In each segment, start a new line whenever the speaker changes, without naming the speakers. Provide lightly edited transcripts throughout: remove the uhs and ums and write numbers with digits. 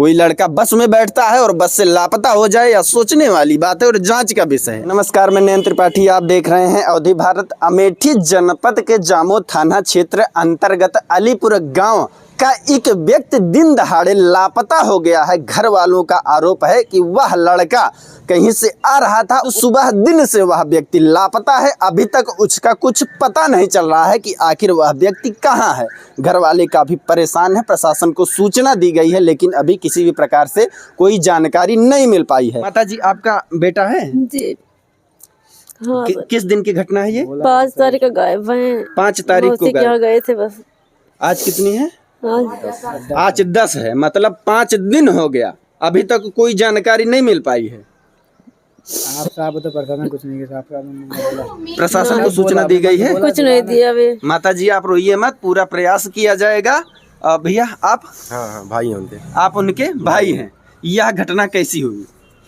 कोई लड़का बस में बैठता है और बस से लापता हो जाए या सोचने वाली बात है और जांच का विषय है। नमस्कार, मैं नयन त्रिपाठी, आप देख रहे हैं अवधि भारत। अमेठी जनपद के जामो थाना क्षेत्र अंतर्गत अलीपुर गांव का एक व्यक्ति दिन दहाड़े लापता हो गया है। घर वालों का आरोप है कि वह लड़का कहीं से आ रहा था, सुबह दिन से वह व्यक्ति लापता है। अभी तक उसका कुछ पता नहीं चल रहा है कि आखिर वह व्यक्ति कहां है। घर वाले काफी परेशान हैं। प्रशासन को सूचना दी गई है, लेकिन अभी किसी भी प्रकार से कोई जानकारी नहीं मिल पाई है। माता जी, आपका बेटा है
जी? हाँ।
किस दिन की घटना है ये?
5 तारीख को गायब हैं।
5 तारीख को
गए थे बस।
आज कितनी है?
आज
10 है, मतलब 5 दिन हो गया, अभी तक कोई जानकारी नहीं मिल पाई है।
आप साहब तो प्रशासन कुछ नहीं किया।
प्रशासन को सूचना दी गई है?
कुछ नहीं दिया अभी।
माता जी, आप रोइए मत, पूरा प्रयास किया जाएगा। भैया आप?
हाँ, भाई हैं उनके।
आप उनके भाई हैं। यह घटना कैसी हुई?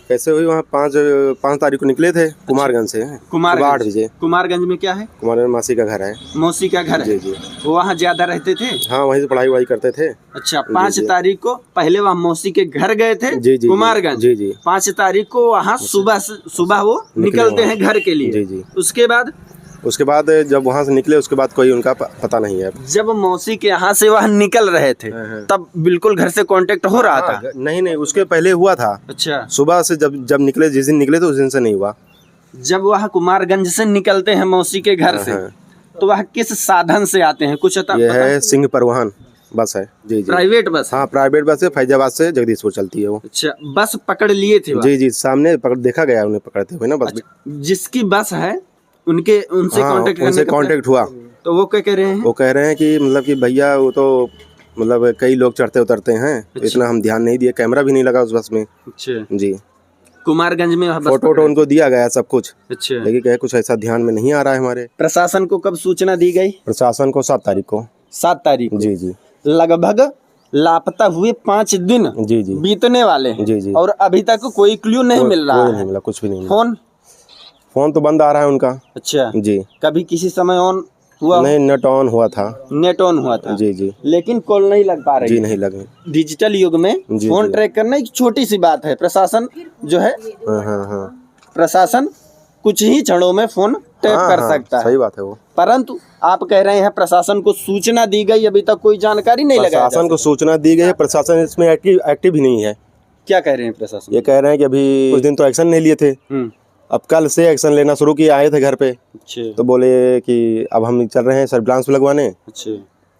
कैसे हुई? वहाँ 5 तारीख को निकले थे कुमारगंज से।
कुमारगंज?
8 बजे।
कुमारगंज में क्या है?
कुमारगंज मासी का घर है।
मौसी का घर है?
जी।
वहाँ ज्यादा रहते थे?
हाँ, वहीं से पढ़ाई करते थे।
अच्छा, 5 तारीख को पहले वहाँ मौसी के घर गए थे?
जी।
कुमारगंज।
जी।
5 तारीख को वहाँ सुबह वो निकलते हैं घर के लिए।
जी। उसके बाद जब वहाँ से निकले, उसके बाद कोई उनका पता नहीं है।
जब मौसी के यहाँ से वह निकल रहे थे तब बिल्कुल घर से कांटेक्ट हो रहा था?
नहीं, उसके पहले हुआ था।
अच्छा,
सुबह से जब निकले, जिस दिन निकले तो उस दिन से नहीं हुआ।
जब वह कुमारगंज से निकलते हैं मौसी के घर से, तो वह किस साधन से आते हैं? कुछ
ये है सिंह परिवहन बस है। जी।
Private bus?
हाँ, प्राइवेट बस है। फैजाबाद से जगदीशपुर चलती है वो।
अच्छा, बस पकड़ लिए थे?
जी, सामने देखा गया उन्हें पकड़ते हुए ना बस।
जिसकी बस है उनसे कांटेक्ट
हुआ।
तो वो क्या कह रहे हैं?
वो कह रहे हैं कि मतलब कि भैया वो तो मतलब कई लोग चढ़ते उतरते हैं।
अच्छा।
इतना हम ध्यान नहीं दिए, कैमरा भी नहीं लगा उस बस में।
अच्छा
जी।
कुमारगंज में
फोटो उनको दिया गया सब कुछ।
अच्छा,
लेकिन कहे कुछ ऐसा ध्यान में नहीं आ रहा है हमारे।
प्रशासन को कब सूचना दी गई?
प्रशासन को 7 तारीख को।
7 तारीख को?
जी।
लगभग लापता हुए 5 दिन
जी
बीतने वाले हैं।
जी।
और अभी तक कोई क्लू नहीं मिल रहा है?
नहीं मिला, कुछ भी नहीं।
फोन
तो बंद आ रहा है उनका। अच्छा जी।
कभी किसी समय ऑन हुआ?
नहीं, नेट ऑन हुआ था।
नेट ऑन हुआ था?
जी।
लेकिन कॉल नहीं लग पा रही?
जी, नहीं लगे।
डिजिटल युग में फोन ट्रैक करना एक छोटी सी बात है। प्रशासन जो है,
हाँ।
प्रशासन कुछ ही क्षणों में फोन ट्रैक कर सकता है।
सही बात है वो।
परंतु आप कह रहे हैं प्रशासन को सूचना दी गई, अभी तक कोई जानकारी नहीं लगा?
प्रशासन को सूचना दी गई है, प्रशासन इसमें एक्टिव ही नहीं है।
क्या कह रहे हैं प्रशासन?
ये कह रहे हैं कि अभी कुछ दिन तो एक्शन नहीं लिए थे, अब कल से एक्शन लेना शुरू किए। आए थे घर पे। अच्छा। तो बोले कि अब हम चल रहे हैं सर्विलांस लगवाने। अच्छा।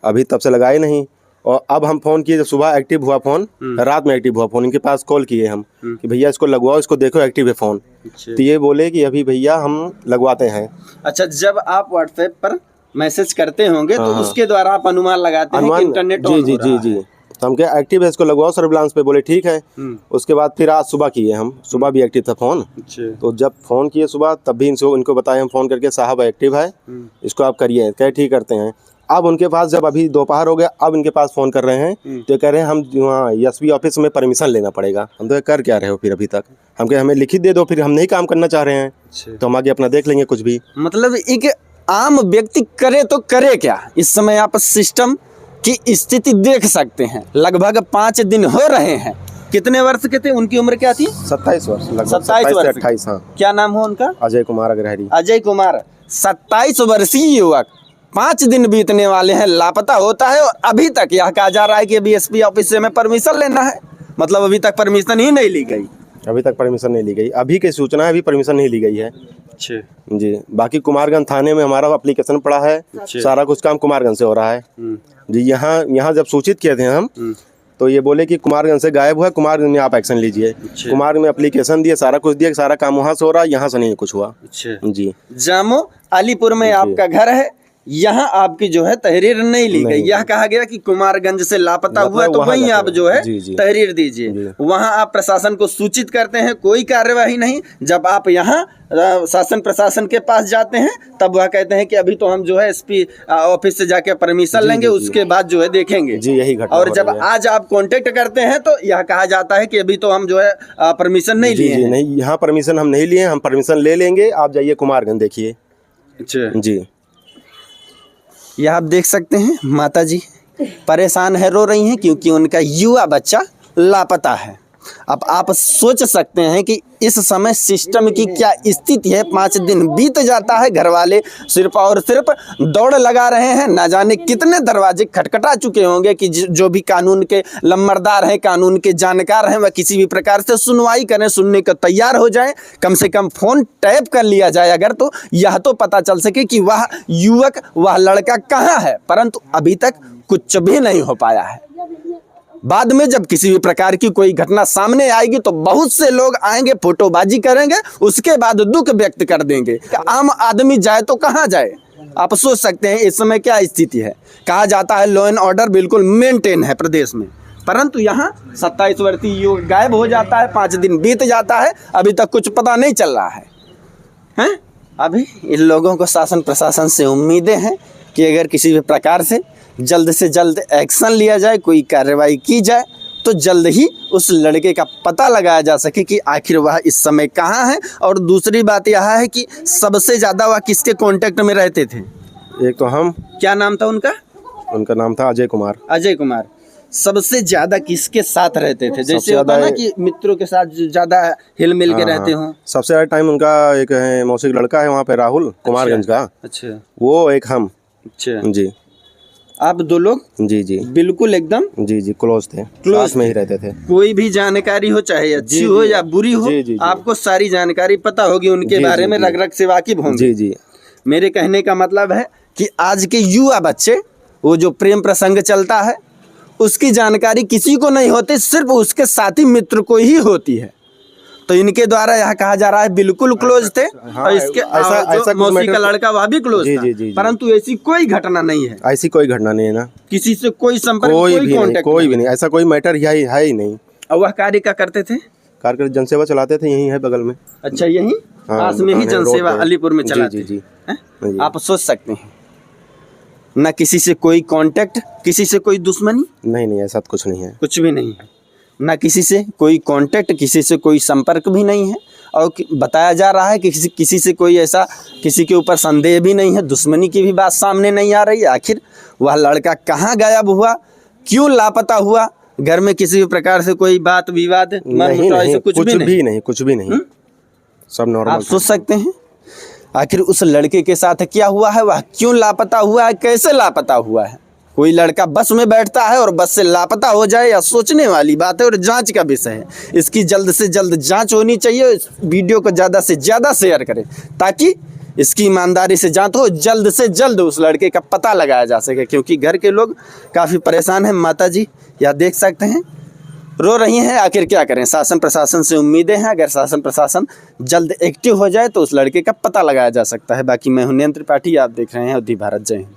अभी तब से लगाए नहीं। और अब हम फोन किए, जब सुबह एक्टिव हुआ फोन, रात में एक्टिव हुआ फोन, इनके पास कॉल किए हम कि भैया इसको लगवाओ, इसको देखो एक्टिव है फोन। तो ये बोले कि अभी भैया हम लगवाते हैं।
अच्छा, जब आप व्हाट्सएप पर मैसेज करते होंगे तो उसके द्वारा आप अनुमान लगाते हैं कि इंटरनेट ऑन हो रहा है।
जी। तो हम क्या एक्टिव है, इसको लगवाओ सर्विलांस पे। बोले ठीक है। उसके बाद फिर आज सुबह किए हम, सुबह भी एक्टिव था फोन। तो जब फोन किए सुबह, तब भी इनको बताया हम फोन करके, साहब एक्टिव है, इसको आप करिए। कहे ठीक करते हैं। अब उनके पास जब अभी दोपहर हो गया, अब इनके पास फोन कर रहे हैं तो कह रहे हैं हम वहाँ एसपी ऑफिस में परमिशन लेना पड़ेगा। हम तो कर क्या रहे हो फिर अभी तक? हम कहे हमें लिखित दे दो, फिर हम नहीं काम करना चाह रहे हैं तो हम आगे अपना देख लेंगे कुछ भी।
मतलब एक आम व्यक्ति करे तो करे क्या? इस समय आप सिस्टम की स्थिति देख सकते हैं। लगभग 5 दिन हो रहे हैं। कितने वर्ष के थे? उनकी उम्र क्या थी?
27 वर्ष। लगभग
27 वर्ष।
28। हाँ।
क्या नाम हो उनका?
अजय कुमार अग्रहरी।
अजय कुमार, 27 वर्षीय युवक। 5 दिन बीतने वाले हैं, लापता होता है और अभी तक यह कहा जा रहा है कि अभी एसपी ऑफिस से हमें परमिशन लेना है। मतलब अभी तक परमिशन ही नहीं ली गई?
अभी तक परमिशन नहीं ली गई। अभी की सूचना है, अभी परमिशन नहीं ली गई है।
अच्छा
जी। बाकी कुमारगंज थाने में हमारा एप्लीकेशन पड़ा है। सारा कुछ काम कुमारगंज से हो रहा है जी। यहाँ जब सूचित किए थे हम, तो ये बोले कि कुमारगंज से गायब हुआ, कुमारगंज में आप एक्शन लीजिए। कुमारगंज में एप्लीकेशन दिए, सारा कुछ दिया, सारा काम वहाँ से हो रहा है, यहाँ से नहीं कुछ हुआ। जी।
जामो अलीपुर में आपका घर है, यहाँ आपकी जो है तहरीर नहीं ली गई। यह कहा गया कि कुमारगंज से लापता हुआ, तो वहीं आप जो है तहरीर दीजिए। वहाँ आप प्रशासन को सूचित करते हैं, कोई कार्यवाही नहीं। जब आप यहाँ शासन प्रशासन के पास जाते हैं, तब वह कहते हैं कि अभी तो हम जो है एसपी ऑफिस से जाके परमिशन लेंगे, उसके बाद जो है देखेंगे।
जी, यही घटना।
और जब आज आप कांटेक्ट करते हैं तो यह कहा जाता है कि अभी तो हम जो है परमिशन नहीं लिए हैं।
नहीं, यहाँ परमिशन हम नहीं लिए, हम परमिशन ले लेंगे, आप जाइए कुमारगंज देखिए।
अच्छा
जी।
यह आप देख सकते हैं, माता जी परेशान है, रो रही हैं, क्योंकि उनका युवा बच्चा लापता है। अब आप सोच सकते हैं कि इस समय सिस्टम की क्या स्थिति है। 5 दिन बीत जाता है, घर वाले सिर्फ और सिर्फ दौड़ लगा रहे हैं। ना जाने कितने दरवाजे खटखटा चुके होंगे कि जो भी कानून के लम्बरदार हैं, कानून के जानकार हैं, वह किसी भी प्रकार से सुनवाई करें, सुनने को तैयार हो जाएं। कम से कम फ़ोन टैप कर लिया जाए अगर, तो यह तो पता चल सके कि वह युवक, वह लड़का कहाँ है। परंतु अभी तक कुछ भी नहीं हो पाया है। बाद में जब किसी भी प्रकार की कोई घटना सामने आएगी तो बहुत से लोग आएंगे, फोटोबाजी करेंगे, उसके बाद दुख व्यक्त कर देंगे। आम आदमी जाए तो कहाँ जाए। आप सोच सकते हैं इस समय क्या स्थिति है। कहा जाता है लॉ एंड ऑर्डर बिल्कुल मेंटेन है प्रदेश में, परंतु यहाँ 27 वर्षीय युवक गायब हो जाता है। 5 दिन बीत जाता है, अभी तक कुछ पता नहीं चल रहा है। अभी इन लोगों को शासन प्रशासन से उम्मीदें हैं कि अगर किसी भी प्रकार से जल्द एक्शन लिया जाए, कोई कार्रवाई की जाए, तो जल्द ही उस लड़के का पता लगाया जा सके कि आखिर वह इस समय कहाँ है। और दूसरी बात यह है कि सबसे ज़्यादा वह किसके कांटेक्ट में रहते थे।
एक तो हम,
क्या नाम था उनका?
उनका नाम था अजय कुमार।
अजय कुमार। सबसे ज़्यादा किसके साथ रहते थे? जैसे
सबसे
होता है ना
ज़्यादा
कि मित्रों के साथ ज़्यादा हिल मिल के रहते हों।
सबसे ज़्यादा टाइम उनका एक है मौसी का लड़का है वहाँ पे, राहुल कुमारगंज का।
अच्छा,
वो एक हम।
अच्छा
जी
आप 2 लोग
जी जी
बिल्कुल एकदम
जी क्लोज थे,
क्लोज
साथ में ही रहते थे।
कोई भी जानकारी हो, चाहे अच्छी हो या बुरी हो,
जी।
आपको सारी जानकारी पता होगी उनके बारे में, रग रग से वाकिफ होंगे।
जी।
मेरे कहने का मतलब है कि आज के युवा बच्चे, वो जो प्रेम प्रसंग चलता है उसकी जानकारी किसी को नहीं होती, सिर्फ उसके साथी मित्र को ही होती है। तो इनके द्वारा यह कहा जा रहा है बिल्कुल क्लोज थे। और इसके
ऐसा
मौसी का लड़का वह भी क्लोज था।
जी।
परंतु ऐसी कोई घटना नहीं है,
ऐसी कोई घटना नहीं है ना,
किसी से कोई संपर्क,
कोई भी नहीं, ऐसा कोई मैटर है ही नहीं।
और वह कार्य क्या करते थे?
कार्यक्रम जनसेवा चलाते थे, यही है बगल में।
अच्छा, यही पास में ही जनसेवा अलीपुर में चलाते।
जी।
आप सोच सकते हैं, ना किसी से कोई कांटेक्ट, किसी से कोई दुश्मनी
नहीं, ऐसा कुछ नहीं है,
कुछ भी नहीं है। ना किसी से कोई कांटेक्ट, किसी से कोई संपर्क भी नहीं है। और बताया जा रहा है कि किसी से कोई ऐसा, किसी के ऊपर संदेह भी नहीं है, दुश्मनी की भी बात सामने नहीं आ रही। आखिर वह लड़का कहाँ गायब हुआ, क्यों लापता हुआ, घर में किसी भी प्रकार से कोई बात विवाद,
नहीं, कुछ भी नहीं, सब नॉर्मल।
आप सोच सकते हैं आखिर उस लड़के के साथ क्या हुआ है, वह क्यों लापता हुआ है, कैसे लापता हुआ है। कोई लड़का बस में बैठता है और बस से लापता हो जाए, या सोचने वाली बात है और जांच का विषय है। इसकी जल्द से जल्द जांच होनी चाहिए। इस वीडियो को ज़्यादा से ज़्यादा शेयर करें ताकि इसकी ईमानदारी से जांच हो, जल्द से जल्द उस लड़के का पता लगाया जा सके। क्योंकि घर के लोग काफ़ी परेशान हैं। माता जी यह देख सकते हैं, रो रही हैं। आखिर क्या करें, शासन प्रशासन से उम्मीदें हैं। अगर शासन प्रशासन जल्द एक्टिव हो जाए तो उस लड़के का पता लगाया जा सकता है। बाकी मैं हूं नयन त्रिपाठी, आप देख रहे हैं अवधि भारत। जय हिंद।